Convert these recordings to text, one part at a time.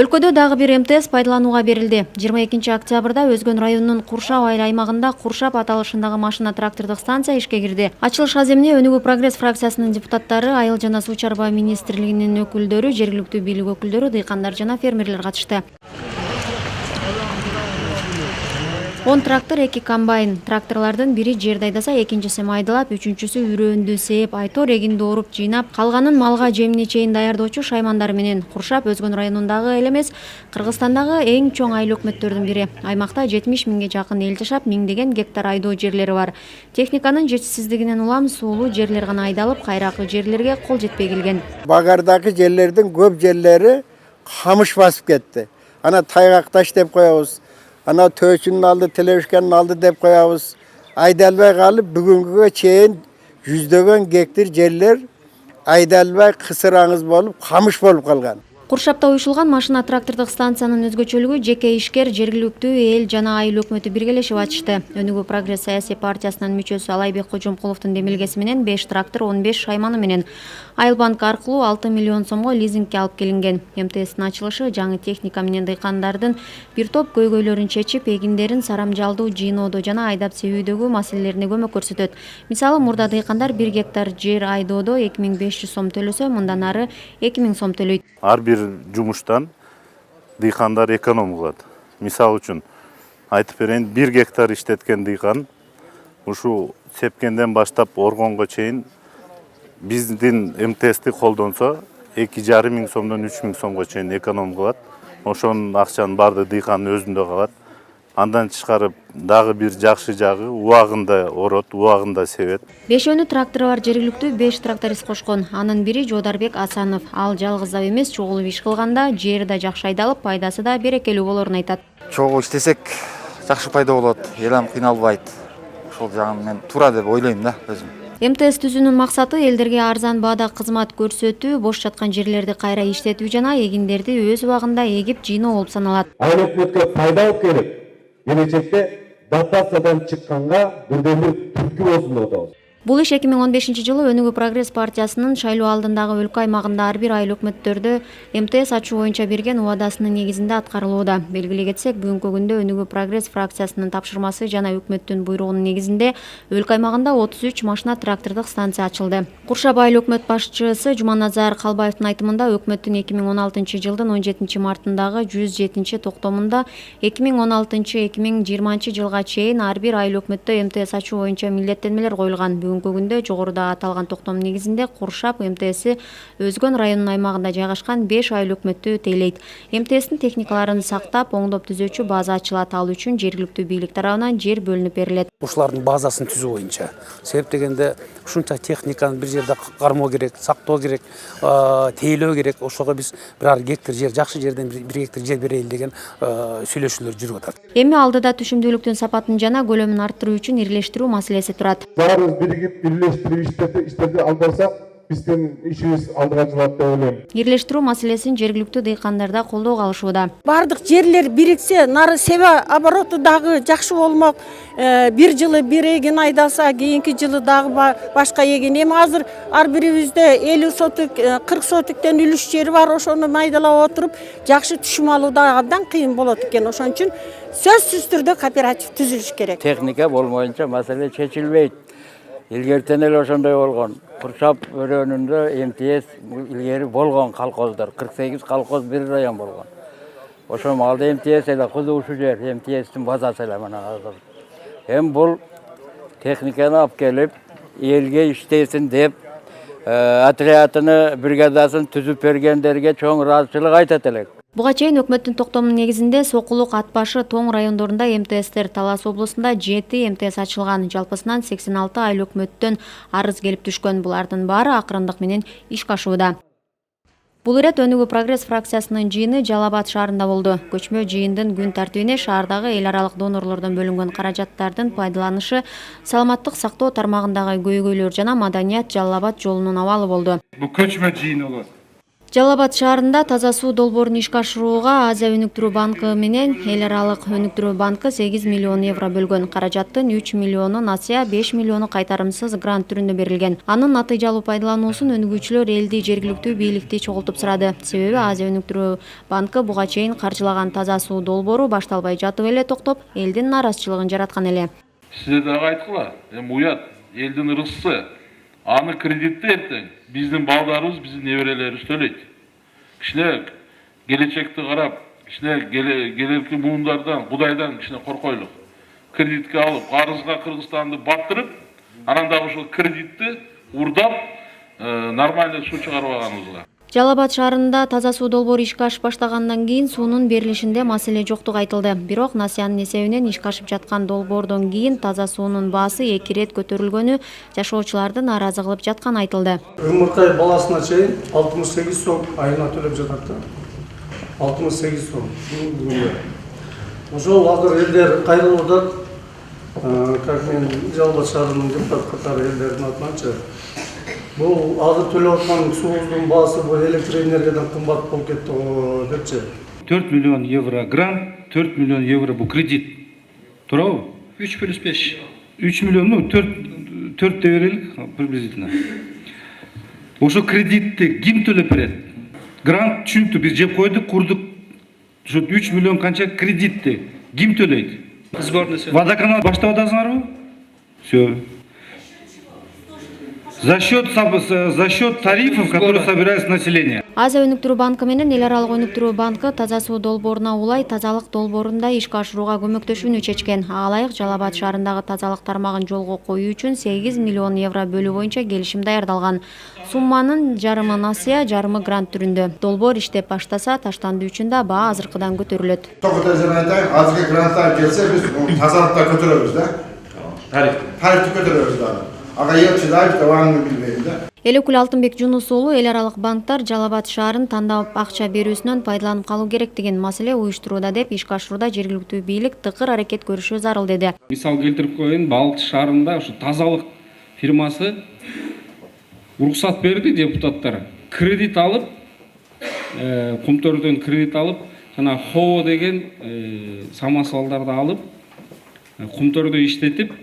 Өлкөдө дагы бир МТС пайдаланууга берилди. 22 октябрда Өзгөн районунун Куршап айыл аймагында Куршап аталышындагы машина трактордук станция ишке кирди. Ачылыш аземине Өнүгүү прогресс фракциясынын депутаттары, Айыл жана суу чарба министрлигинин өкүлдөрү, жергиликтүү бийлик өкүлдөрү, дыйкандар жана фермерлер катышты. 10 трактор, 2 комбайн. Тракторлардын бири жерди айдаса, экинчиси майдалап, үчүнчүсү үрөөндү сээп, айтор эгинди оруп жыйнап, калганын малга жемини чейин даярдоочу шаймандар менен. Куршап Өзгөн районундагы эле эмес, Кыргызстандагы эң чоң айыл өкмөттөрдүн бири. Аймакта 70 миңге жакын эл жашап, миңдеген гектар айдоо жерлери бар. Техниканын жетишсиздигинен улам суулуу жерлер гана айдалып, кайракы жерлерге кол жетпей келген. Багардагы жерлердин көп жерлери камыш басып кетти. Ана тайгакташ деп коебуз. Ана төчүнүн алды, телебишкенин алды деп коебуз. Айдалбай калып, бүгүнгүгө чейин жүздөгөн гектар жерлер айдалбай кысыр аңыз болуп, камыш болуп калган. Куршапта уюшулган машина трактордук станциянын өзгөчөлүгү жеке ишкер, жергиликтүү эл жана айыл өкмөтү биргелешип ачышты. Өнүгүү прогресс саясий партиясынын мүчөсү Алайбек Кожомкуловдун демилгеси менен 5 трактор, 15 шайманы менен Айылбанк аркылуу 6 миллион сомго лизингке алып келинген. МТСтин ачылышы жаңы техника менен дыйкандардын бир топ көйгөйлөрүн чечип, эгиндерин сарамжалдуу жыйноодо жана айдап себүүдөгү маселелерине көмөк көрсөтөт. Мисалы, мурда дыйкандар 1 гектар жер айдоодо 2500 сом төлөсө, мындан ары 2000 сом төлөйт. Ар бир жумуштан дыйкандар эконом кылат. Мисал үчүн айтып берейин, 1 гектар иштеткен дыйкан ушу сепкенден баштап оргонго чейин биздин МТСти колдонсо 2,5 миң сомдон 3 миң сомго чейин эконом кылат. Ошонун акчанын баары дыйкандын өзүндө калат. Андан тышкары дагы бир жакшы жагы убагында орот, убагында себет. Бешөөнү трактору бар жергиликтүү 5 тракторист кошкон. Анын бири Жодарбек Асанов. Ал жалгыздап эмес, чогулуп иш кылганда жери да жакшы айдалып, пайдасы да берекелүү болорун айтат. Чогуу иштесек жакшы пайда болот, эл ам кыйналбайт. Ошол жагын мен туура деп ойлойм да өзүм. МТС түзүүнүн максаты элдерге арзан баада кызмат көрсөтүү, бош жаткан жерлерди кайра иштетүү жана эгиндерди өз убагында эгип жыйноо болуп саналат. Айыл өкмөткө пайда алып келип, келечекте дотациядан чыкканга бирден-бир түрткү болсун деп атабыз. Бул иш 2015 жылы Өнүгүү прогресс партиясынын шайлоо алдындагы өлкө аймагында ар бир айыл өкмөттөрдө МТС ачуу боюнча берген убадасынын негизинде аткарылууда. Белгилей кетсек, бүгүнкү күндө Өнүгүү прогресс фракциясынын тапшырмасы жана өкмөттүн буйругунун негизинде өлкө аймагында 33 машина трактордук станция ачылды. Куршап айыл өкмөт башчысы Жуманазар Калбаевдин айтымында, өкмөттүн 2016 жылдын 17 мартындагы 107 токтомунда 2016-2020 жылга чейин ар бир айыл өкмөттө МТС ачуу боюнча милдеттенмелер коюлган. Бүгүнкү күндө жогоруда аталган токтом негизинде Куршап МТСи Өзгөн районунун аймагында жайгашкан 5 айыл өкмөттү тейлейт. МТСтин техникаларын сактап, оңдоп түзөөчү база ачылат. Ал үчүн жергиликтүү бийлик тарабынан жер бөлүнүп берилет. Ушулардын базасын түзүү боюнча. Себеп дегенде ушунча техниканы бир жерде кармоо керек, сактоо керек, тейлөө керек. Ошого биз бир гектар жер, жакшы жерден 1 гектар жер берели деген сүйлөшүүлөр жүрүп атат. Эми алдыда түшүмдүүлүктүн сапатын жана көлөмүн арттыруу үчүн ирлештирүү маселеси турат. Баарыбыз биригип, бирлештирип иштерди алып биздин ишибиз алдыга жылат деп ойлойм. Ирлештирүү маселесин жергиликтүү дыйкандар да колдоого алышууда. Бардык жерлер бириксе, нары себе обороту дагы жакшы болмок. Бир жылы бир эгин айдаса, кийинки жылы дагы башка эгин. Эми азыр ар бирибизде 50 сотик, 40 сотиктен үлүш жери бар. Ошону майдалап отуруп, жакшы түшүм алуу да абдан кыйын болот экен. Ошон үчүн сөзсүз түрдө кооператив түзүлүш керек. Техника болмоюнча маселе чечилбейт. Илгертен эле ошондой болгон. Куршап өрөөнүндө МТС илгери болгон колхоздар, 48 колхоз бир район болгон. Ошол маалда МТС эле кузуучу жер, МТСтин базасы эле мына азыр. Эми бул техниканы алып келип, элге иштесин деп, отрядыны, бригадасын түзүп бергендерге чоң ыраазычылык айтат элек. Буга чейин өкмөттүн токтомунун негизинде Сокулук, Ат башы, Тоң райондорунда МТСтер, Талас облусунда 7 МТС ачылган. Жалпысынан 86 айыл өкмөттөн арыз келип түшкөн. Булардын баары акырындык менен ишке ашууда. Бул ирет Өнүгүү прогресс фракциясынын жыйыны Жалал Абад шаарында болду. Көчмө жыйындын күн тартибине шаардагы эл аралык донорлордон бөлүнгөн каражаттардын пайдаланышы, саламаттык сактоо тармагындагы көйгөйлөр жана маданият Жалал Абад жолунун абалы болду. Бул көчмө жыйын болот. Жалал Абад шаарында таза суу долбоорун ишке ашырууга Азия өнүктүрүү банкы менен эл аралык өнүктүрүү банкы 8 миллион евро бөлгөн. Каражаттын 3 миллиону насыя, 5 миллиону кайтарымсыз грант түрүндө берилген. Анын натыйжалуу пайдалануусун өнүгүүчүлөр элди, жергиликтүү бийликти чогултуп сурады. Себеби Азия өнүктүрүү банкы буга чейин каржылаган таза суу долбоору башталбай жатып эле токтоп, элдин нааразычылыгын жараткан эле. Сизе дагы айткыла, уят, элдин ырыскысы, аны кредитти эртең биздин балдарыбыз, биздин неберелерибиз төлөйт. Кичине келечекти карап, кичине келерки буундардан, Кудайдан кичине коркойлук. Кредитке алып, карызга Кыргызстанды баттырып, анан дагы ошол кредитти урдап, нормальный суу чыгарып алганыбызга. Жалал Абад шаарында таза суу долбоору ишке ашып баштагандан кийин суунун берилишинде маселе жоктугу айтылды. Бирок насыянын эсебинен ишке ашып жаткан долбоордон кийин таза суунун баасы 2 рет көтөрүлгөнү жашоочуларды нааразы кылып жатканы айтылды. Өмүркай баласына чейин 68 сом айына төлөп жатат да. 68 сом. Ошол азыр элдер кайрылып атат. Как мен Жалал Абад шаарынын депутат катары элдердин атынан бул азыр төлөп аткан суубуздун баасы бул электр энергиядан кымбат болуп кетти депчи. 4 миллион евро грант, 4 миллион евро бул кредит. Туурабы? 3+5. 3 миллион, 4 деп берелик приблизительно. Ошо кредитти ким төлөп берет? Грант түшүнүктүү, биз жеп койдук, курдук. Ошо 3 миллион канча кредитти ким төлөйт? Водоканал баштап атасыңарбы? Всё. За счет тарифов, которые собирают с населения. Азия өнүктүрүү банкы менен эл аралык өнүктүрүү банкы таза суу долбооруна улай тазалык долбоорунда ишке ашырууга көмөктөшүүнү чечкен. Ага ылайык Жалал Абад шаарындагы тазалык тармагын жолго коюу үчүн 8 миллион евро бөлүү боюнча келишим даярдалган. Сумманын жарымы насыя, жарымы грант түрүндө. Долбоор иштеп баштаса, таштандуу үчүн да баа азыркыдан көтөрүлөт. Азыркы гранттар келсе, биз тазалыкта көтөрөбүз да. Тарифти көтөрөбүз да. Ага елчидайбыз да, ваңды билбейм да. Элекул Алтынбек Жунус уулу эл аралык банктар Жалал Абад шаарын тандап акча берүүсүнөн пайдаланып калуу керек деген маселе уюштурууда деп ишке ашырууда жергиликтүү бийлик тыкыр аракет көрүшү зарыл деди. Мисал келтирип коеюн, Балык шаарында ушу тазалык фирмасы уруксат берди депутаттар. Кредит алып, Кумтөрдөн кредит алып, жана ХО деген самосвалдарды алып, Кумтөрдө иштетип,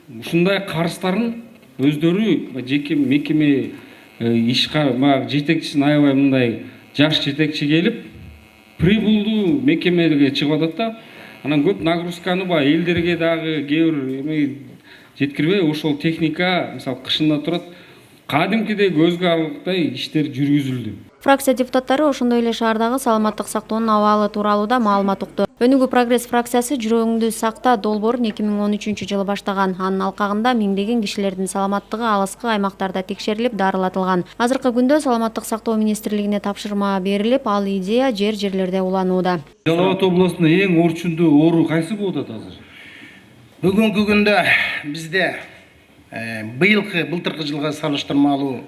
ушундай карыздарын өздөрү жеке мекеме жетекчисин аябай мындай жаш жетекчи келип, прибылдуу мекемеге чыгып атат да, анан көп нагрузканы элдерге дагы кээ бир жеткирбей, ошол техника мисалы кышында турат, кадимкидей көзгө алгандай иштер жүргүзүлдү. Фракция депутаттары ошондой эле шаардагы саламаттык сактоонун абалы тууралуу да маалымат укту. Өнүгүү прогресс фракциясы жүрөгүңдү сакта долбоорун 2013 жылы баштаган. Анын алкагында миңдеген кишилердин саламаттыгы алыскы аймактарда текшерилип, дарылатылган. Азыркы күндө саламаттык сактоо министрлигине тапшырма берилип, ал идея жерлерде уланууда. Жалал Абад областында эң орчундуу оору кайсы болуп атат азыр? Бүгүнкү күндө бизде былтыркы жылга салыштырмалуу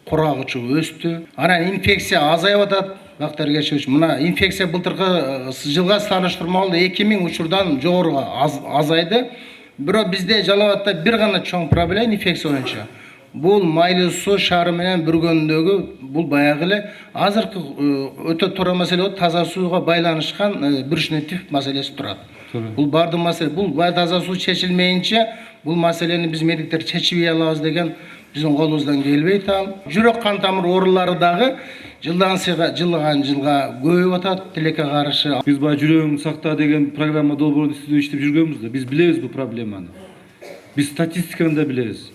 курагычы өстү. Анан инфекция азайып атат. Бактар кечүүчү. Мына инфекция былтыркы жылга салыштырмалуу 2000 учурдан жогору азайды. Бирок бизде Жалал Абадда бир гана чоң проблема инфекция боюнча. Бул Майлуу суу шаары менен бүргөндөгү бул баягы эле азыркы өтө туура маселе таза сууга байланышкан бирүшнетив маселеси турат. Бул бардык маселе, бул таза суу чечилмейинче бул маселени биз медиктер чечип алабыз деген биздин колубуздан келбейт ал. Жүрөк кан тамыр оорулары дагы жылдан жылга көбөйүп атат, тилекке каршы. Биз жүрөгүңдү сакта деген программа долбоорун иштеп жүргөнбүз да. Биз билебиз бул проблеманы. Биз статистиканы да билебиз.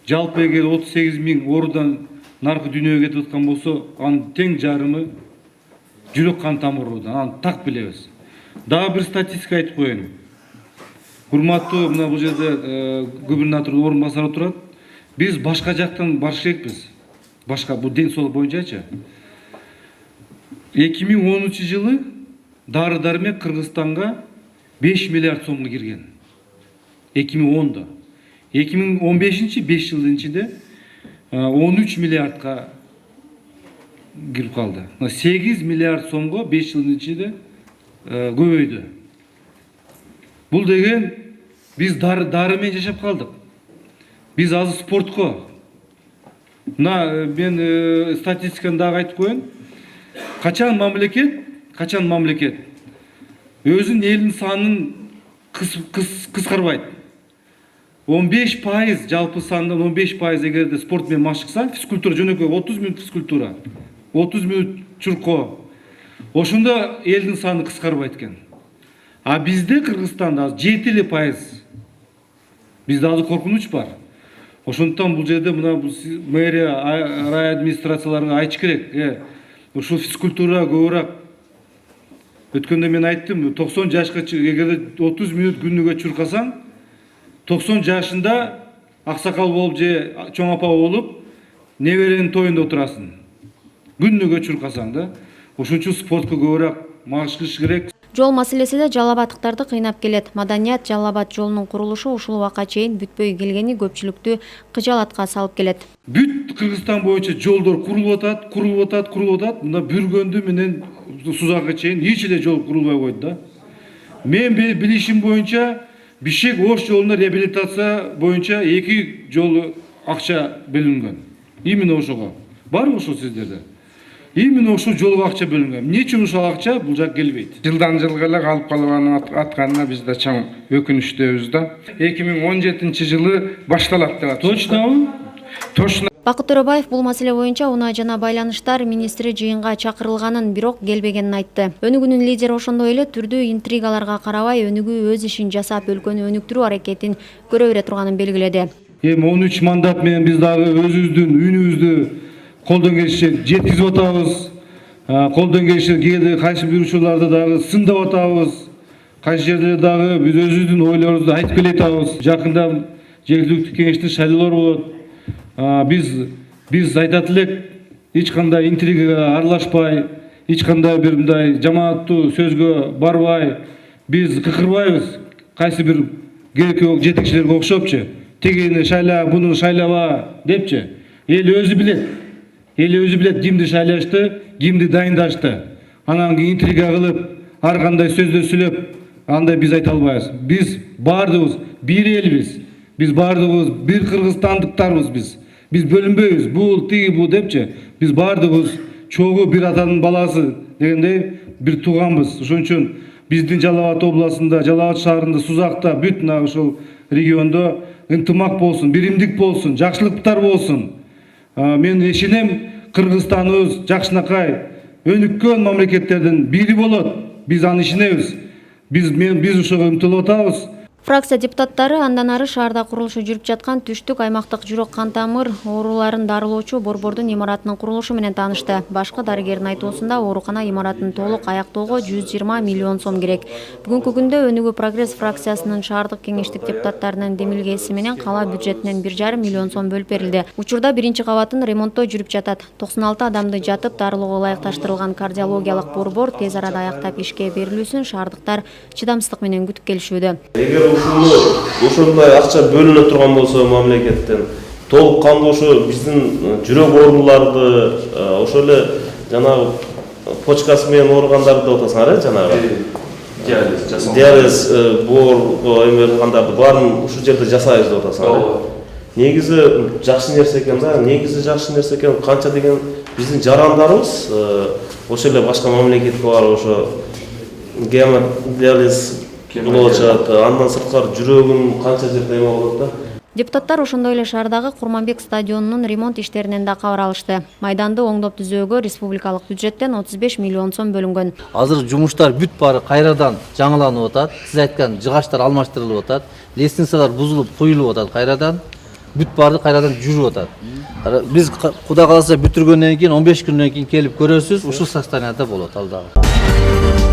Жалпы эгер 38 000 оорудан наркы дүйнөгө кетип аткан болсо, анын тең жарымы жүрөк кан тамыр оорудан. Аны так билебиз. Дагы бир статистика айтып коеюн. Урматтуу, мына бул жерде губернатордун орун басары турат. Биз башка жактан барыш керекпиз. Башка бул ден соолук боюнчачы. 2010 жылы дары-дармек Кыргызстанга 5 миллиард сомго кирген. 2010-да. 2015-5 жылдын ичинде 13 миллиардка кирип калды. 8 миллиард сомго 5 жылдын ичинде көбөйдү. Бул деген биз дары менен жашап калдык. Биз азыр спортко Мына мен статистиканы дагы айтып коеюн. Качан мамлекет өзүнүн элдин санын кыскарбайт. 15% жалпы сандан 15% эгерде спорт менен машыкса, физкультура жөнөкөй 30 мүнөт физкультура, 30 мүнөт чурко. Ошондо элдин саны кыскарбайт экен. А бизде Кыргызстанда 7%. Бизде азыр коркунуч бар. Ошондуктан бул жерде мына мэрия, рай администрацияларга айтыш керек. Ушул физкультура көбүрөөк. Өткөндө мен айттым, 90 жашка эгерде 30 мүнөт күнүгө чуркасаң, 90 жашында аксакал болуп же чоң апа болуп, неберенин тоюнда отурасың. Күнүгө чуркасаң да. Ошон үчүн спортко көбүрөөк машыгыш керек. Жол маселеси да жалал абадтыктарды кыйнап келет. Маданият Жалал Абад жолунун курулушу ушул убакка чейин бүтпөй келгени көпчүлүктү кыжаалатка салып келет. Бүт Кыргызстан боюнча жолдор курулуп атат. Мына Бүргөндү менен Сузакка чейин эч эле жол курулбай койду да. Мен билишим боюнча Бишкек Ош жолуна реабилитация боюнча 2 жолу акча бөлүнгөн. Именно ошого. Барбы ошол сиздерде? Именно ошол жолго акча бөлүнгөн. Эмне үчүн ошол акча бул жак келбейт? Жылдан жылга эле калып калганын атканына биз да чоң өкүнүчтөбүз да. 2017-жылы башталат деп атышат. Точнобу? Точно. Бакыт Төрөбаев бул маселе боюнча унаа жана байланыштар министри жыйынга чакырылганын, бирок келбегенин айтты. Өнүгүүнүн лидери ошондой эле түрдүү интригаларга карабай өнүгүү өз ишин жасап өлкөнү өнүктүрүү аракетин көрө бере турганын белгиледи. 13 мандат менен биз дагы өзүбүздүн үнүбүздү колдон келишинче жеткизип атабыз. Колдон келишинче кээде кайсы бир учурларда дагы сындап атабыз. Кайсы жерде дагы биз өзүбүздүн ойлорубузду айтып келе атабыз. Жакында жергиликтүү кеңештин шайлоолору болот. Биз айтат элек, эч кандай интригага аралашпай, эч кандай бир мындай жамааттуу сөзгө барбай, биз кыкырбайбыз. Кайсы бир керектүү жетекчилерге окшопчу. Тигини шайла, буну шайлаба депчи. Эл өзү билет кимди шайлашты, кимди дайындашты. Анан кийин интрига кылып, ар кандай сөздөр сүйлөп, андай биз айта албайбыз. Биз баардыгыбыз бир элбиз. Биз баардыгыбыз бир кыргызстандыктарбыз биз. Биз бөлүнбөйбүз. Бул тиги бул депчи. Биз баардыгыбыз чогуу бир атанын баласы дегендей бир тууганбыз. Ошон үчүн биздин Жалал Абад областында, Жалал Абад шаарында, Сузакта, бүт ушул региондо ынтымак болсун, биримдик болсун, жакшылыктар болсун. Мен ишенем, Кыргызстаныбыз жакшынакай өнүккөн мамлекеттердин бири болот. Биз аны ишенебиз. Биз ошого умтулуп атабыз. Фракция депутаттары андан ары шаарда курулушу жүрүп жаткан түштүк аймактык жүрөк кан тамыр ооруларын дарылоочу борбордун имаратынын курулушу менен таанышты. Башкы дарыгердин айтуусунда оорукана имаратын толук аяктоого 120 миллион сом керек. Бүгүнкү күндө Өнүгүү Прогресс фракциясынын шаардык кеңештик депутаттарынын демилгеси менен кала бюджетинен 1,5 миллион сом бөлүп берилди. Учурда биринчи кабатын ремонттоо жүрүп жатат. 96 адамды жатып дарылоого ылайыкташтырылган кардиологиялык борбор тез арада аяктап ишке берилүүсүн шаардыктар чыдамсыздык менен күтүп келишүүдө. Ошондой акча бөлүнө турган болсо мамлекеттен толук кандуу ошо биздин жүрөк ооруларды ошо эле жанагы почкасы менен ооругандарды деп атасыңар жанагы диализ эмелгандарды баарын ушул жерде жасайбыз деп атасыңар. Негизи жакшы нерсе экен да, канча деген биздин жарандарыбыз ошо эле башка мамлекетке барып ошо гемодиализ болот, андан сырткары жүрөгүн канча жерде эме болот да. Депутаттар ошондой эле шаардагы Курманбек стадионунун ремонт иштеринен да кабар алышты. Майданды оңдоп түзөөгө республикалык бюджеттен 35 миллион сом бөлүнгөн. Азыр жумуштар бүт баары кайрадан жаңыланып атат. Сиз айткан жыгачтар алмаштырылып атат. Лестницалар бузулуп куюлуп атат кайрадан. Бүт баары кайрадан жүрүп атат. Биз Кудай кааласа бүтүргөндөн кийин 15 күндөн кийин келип көрөсүз, ушул состоянияда болот ал дагы.